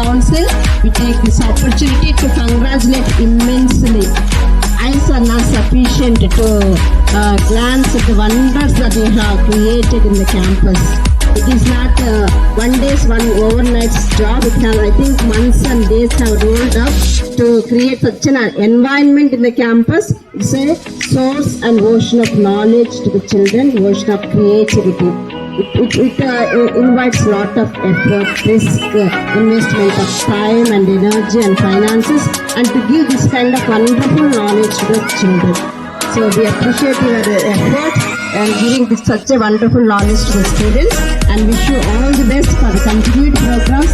Council, we take this opportunity to congratulate immensely. Eyes are not sufficient to glance at the wonders that we have created in the campus. It is not one overnight job. It has, I think, months and days have rolled up to create such an environment in the campus. It's a source and ocean of knowledge to the children, ocean of creativity. It invites a lot of effort, risk, investment of time and energy and finances, and to give this kind of wonderful knowledge to the children. So we appreciate your effort and giving such a wonderful knowledge to the students, and wish you all the best for the continued programs.